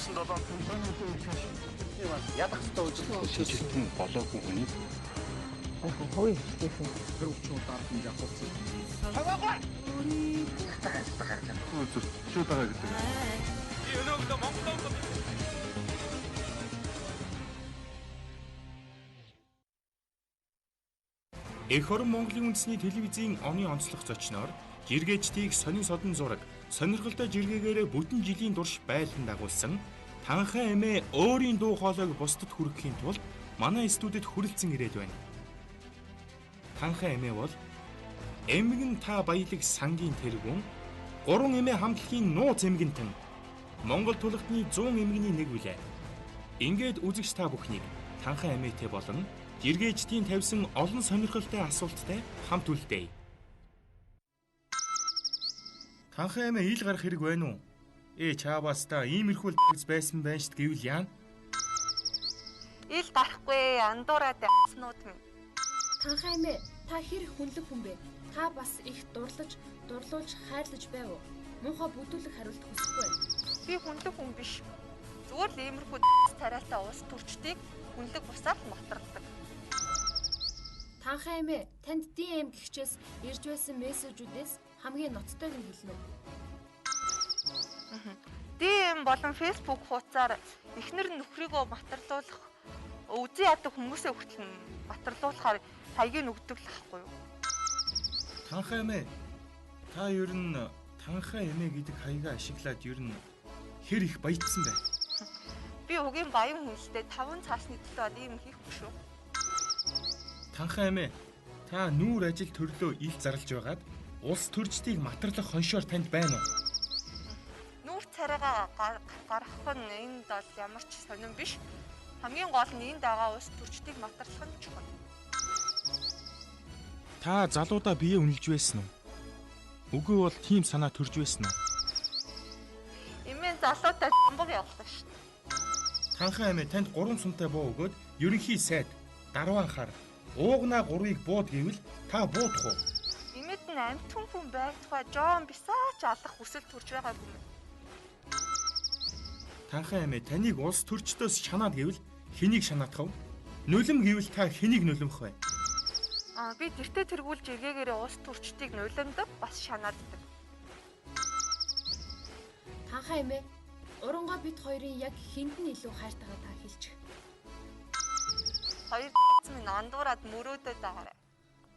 Гэсэн долоон компаниудын цааш ядах хэвээр шийдэлтэн болоогүй хүнийг хөөе хийсэн. тэр өчөө дардан явуулсан. хаваагүй. Зөрчөөд байгаа гэдэг. Өнөөгд Монголд Эх орон Монголын үндэсний телевизийн оны онцлог зочноор жиргээчдийг сонин содон зураг, сонирхолтой жиргээгээрээ бүтэн жилийн турш байлдан дагуулсан Танхай эмээ өөрийн дуу хоолойг бусдад хүргэхийн тулд манай студид хүрэлцэн ирээд байна. Танхай эмээ бол эмгэн та баялаг сангийн тэргүүн, гурван эмээ хамтлагийн нууц эмгэнтэн, Монгол тулгтны 100 эмгэний нэг билээ. Ингээд үзэгч та бүхнийг Танхай эмээтэй болон жиргээчдийн тавьсан олон сонирхолтой асуулттай хамт үлдээе. Танхай эмээ ил гарах хэрэг байна уу? Чааваас та иймэрхүү л байсан байна шүү гэвэл яана? Ил гарахгүй андуураад яснууд минь. Танхай эмээ, та хэр хүнлэг хүн бэ? Та бас их дурлуулж хайрлаж байв уу? Муухай бүдүүлэг хариулт хүсэхгүй. Би хүнлэг хүн биш. Зүгээр л иймэрхүү тариалтай улс төрчдийг хүнлэг бусаар мотордог. Танхай эмээ, танд DM гихчээс ирж байсан мессежүүдээс хамгийн ноцтойг нь хэлнэ үү? DM болон Facebook хуудасаар эхнэр нөхрийгөө матарлуулах, үзэн яадаг хүмүүсээ хүртэл матарлуулахаар хаягийг өгдөг л ахгүй юу? Танхай эмээ, та ер нь Танхай эмээ гэдэг хаягаа ашиглаад ер нь хэр их баяжсан бэ? Би өгийн баян хүнстэй 5 цаасны төлөө ийм хийхгүй шүү. Танхай эмээ, та нүүр ажил төрлөө ил зарлж байгаад улс төрчдийг матарлах хоншоор танд байна уу? Нүүр царайгаа гаргах нь энд бол ямар ч сонирн биш. Хамгийн гол нь энд байгаа улс төрчдийг матарлах нь чухал. Та залуудаа бие үнэлж байсан уу? Үгүй бол тийм санаа төрж байсан уу? Эмээ залуудаа бомбог явуулсан шүү. Танхай эмээ, танд 3 сумтай боо өгөөд ерөнхий сайд, дарван хар, уугнаа 3-ыг бууд гэвэл та буудах уу? Эмээд нь амтхан хүн байтугай Жон Бисаач алах хүсэл төрж байгаагүй юм. Танхай эмээ, таныг улс төрчдөөс шанаад гэвэл хэнийг шанаадах вэ? Нулим гэвэл та хэнийг нулимх вэ? Би тэртээ тэргүүлж эргээгээрээ улс төрчдийг нулимдаг бас шанааддаг. Танхай эмээ, урангай бид хоёрын яг хэнд нь илүү хайртайгаа та хэлчих. Хоёр минь андуураад мөрөөдөд байгаарай.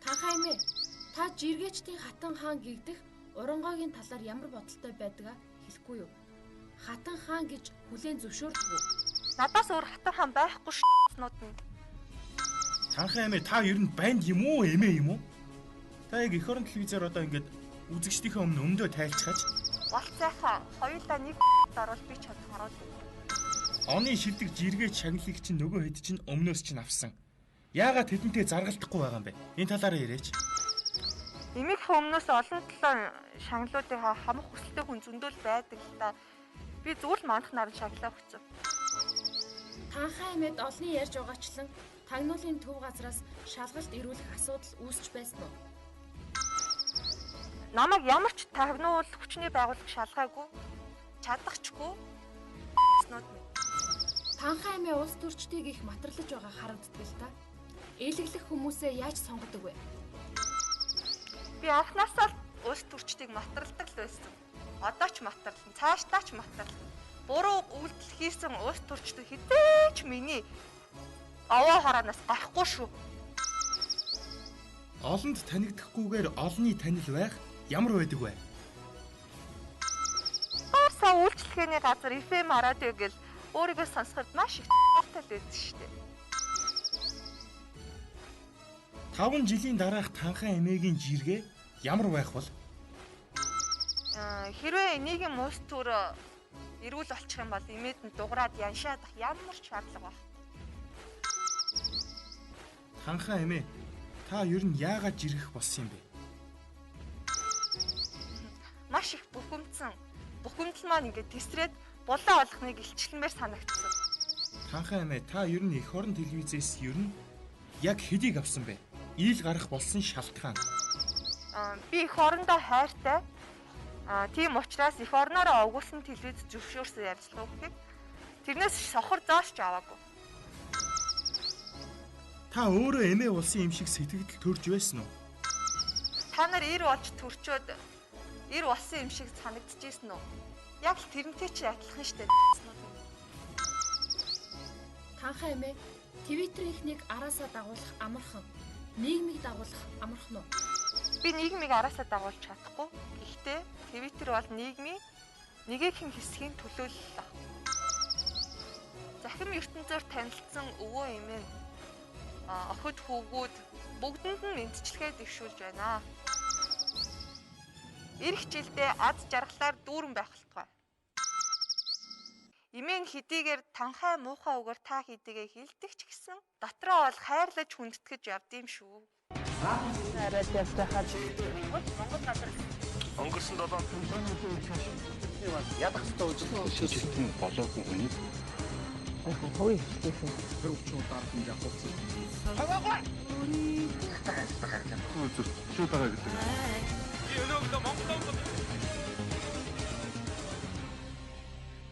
Танхай эмээ, та жиргээчдийн хатан хаан гэгдэх урангайгийн талаар ямар бодолтой байдгаа хэлэхгүй юу? Хатан хаан гэж хүлээн зөвшөөрдөг үү? Надаас өөр хатан хаан байхгүй шнууд нь. Танхай эмээ, та ер нь банд юм уу, эмээ юм уу? Та яг эх орон телевизээр одоо ингээд үзэгчдийнхээ өмнө өмдөө тайлцгааж Болцайхаа хоёулаа нэг даруул би чад харуулъя. оны шилдэг жиргээч шагналыг чинь нөгөө хэд чинь өмнөөс чинь авсан. Яагаад тэдэнтэй заргалдахгүй байгаа юм бэ? Энэ талаараа яриач. Эмээх өмнөөс олон талын шагналуудыг хамах хүсэлтэй хүн зөндөл байдаг л та. Би зүгээр л манах наран шагналаа өгсөн. Танхай эмээд олонний ярьж байгаачлан тагнуулын төв газраас шалгалт ирүүлэх асуудал үүсч байсан уу? Намайг ямар ч тагнуул хүчний байгууллага шалгаагүй, чадахчгүй. Танхай эмээ улс төрчдийг их матарлаж байгаа харагддаг л та. Ээлэглэх хүмүүсээ яаж сонгодог вэ? Би анхнаасаа л улс төрчдийг матарладаг л байсан. Одоо ч матарлан, цаашдаа ч матарлан. Буруу үйлдэл хийсэн улс төрчдүүд хэдээч миний аваа хараанаас гарахгүй шүү. Олонд танигдахгүйгээр олонний танил байх ямар байдаг вэ? Сая үйлчлэгээний газар FM радио гэл өөрийгөө сонсоход маш их таатай л байсан шүү дээ. 5 жилийн дараах Танхай эмээгийн жиргээ ямар байх бол? Хэрвээ нийгэм улс төр эрүүл болчих юм бол эмээд нь дуграад яншаадах ямар ч шаардлага байна. Танхай эмээ, та ер нь яагаад жиргэх болсон юм бэ? Маш их бухимдсан. Бухимдал маань ингээд тесрээд булаа олохныг илчлэмээр санагдсан. Танхай эмээ, та ер нь эх орон телевизээс ер нь яг хэдийг авсан бэ? Ил гарах болсон шалтгаан. Би эх орондоо хайртай. Тийм учраас эх орноороо өгүүлсэн телевиз зөвшөөрсөн ярилцлага өгөхийг Тэрнээс сохор заашч аваагүй. Та өөрөө эмээ улсын юм шиг сэтгэл төрж байсан уу? Та нар ир болж төрчөөд ир болсон юм шиг санагдчихсэн үү? Яг л тэрнтэй чи адилхан штэ. Танхаа эмээ Твиттерийнхнийг араасаа дагуулах амархан, нийгмийг дагуулах амархан уу? Би нийгмийг араасаа дагуулж чадахгүй. Гэхдээ Твиттер бол нийгмийн нэгэн хэсгийн төлөөлөл. Захим ертөнцөөр танилцсан өвөө эмээ охид хүүгүүд бүгдэнд нь мэдчилгээ дэвшүүлж байна. Ирэх жилдээ аз жаргалаар дүүрэн байх болтугай. Имэн хэдийгээр танхай муухай үгээр та хэдийгээ хилдэг ч гэсэн дотроо бол хайрлаж хүндэтгэж явдсан юм шүү. Арайд ястахад Монгол газар Өнгөрсөн 7 ядах хэвээр үжил шийдэлтэн болоогүй үнийг хой гэсэн. Шууд байгаа гэдэг. Би өнөөгдөө Монголд